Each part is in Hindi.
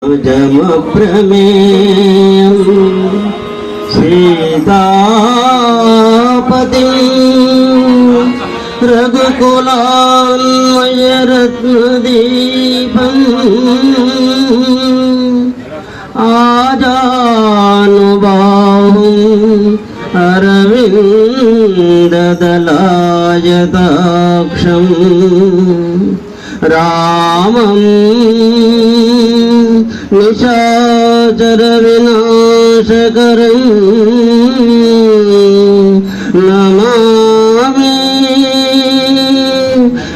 जमप्रमेयं सीतापति रघुकुलान्वयरत्नदीपम् आजानुबाहुम् अरविन्ददलायताक्षम् रामम् निशाचरविनाशकरं नमामि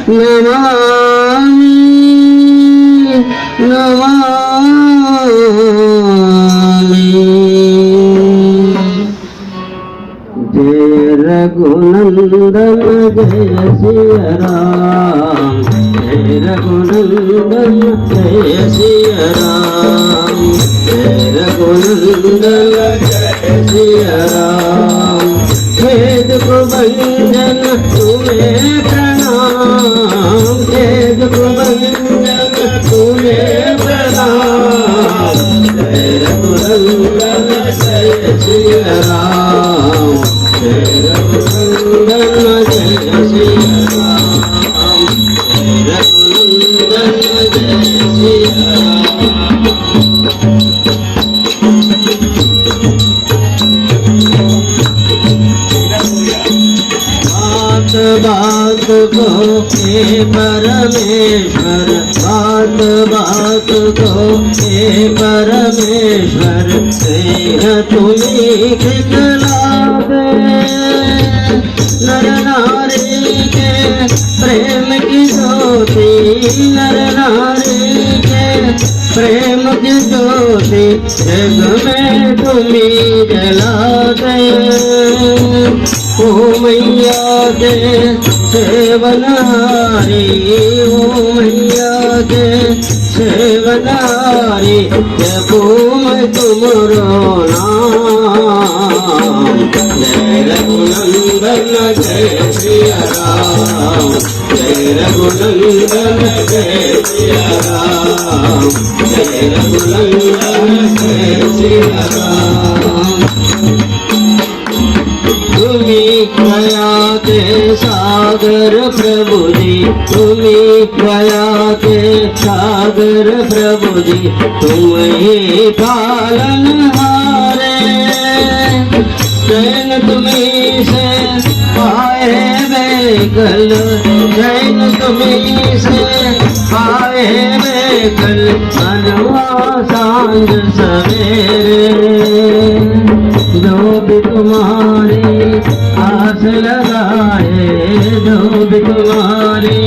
नमामि नमामि। जय रघुनंदन जय सिया राम, जय रघुनंदन जय सिया राम, जय रघुनंदन जय सिया राम। खेद प्रभंजन तुम्हें प्रणाम, खेद प्रभंजन तुम्हें प्रणाम। जय रघुनंदन जय सिया राम, जय रघुनंदन जय सिया राम, जय रघुनंदन जय सिया राम। बात बात को हे परमेश्वर, बात बात को हे परमेश्वर, स्नेह तुम्हें खिला दे। नर नारी के प्रेम की ज्योति, नर नारी के प्रेम की ज्योति, जग में तुम्हें जला दे। ओ मैया के सेवनारी, ओ मैया के सेवनारी, जपो मैं तुमरो नाम। जय रघुनंदन जय सिया राम, जय रघुनंदन जय सिया राम, जय रघुनंदन जय सिया राम। तुम्हीं दया के सागर प्रभु जी, तुम्हीं दया के सागर प्रभु जी, तुम ही पालनहारे। चैन तुम्हीं से पाए बेकल, चैन तुम्हीं से पाए बेकल, मनवा सांझ सवेरे। जो भी तुम्हारी आस लगाए, जो भी तुम्हारी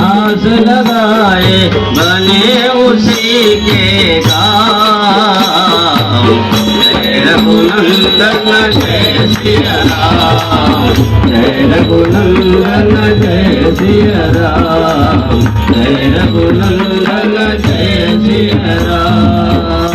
आस लगाए, बने उसी के काम। जय रघुनंदन जय सिया राम, जय रघुनंदन जय सिया राम, जय रघुनंदन जय सिया राम।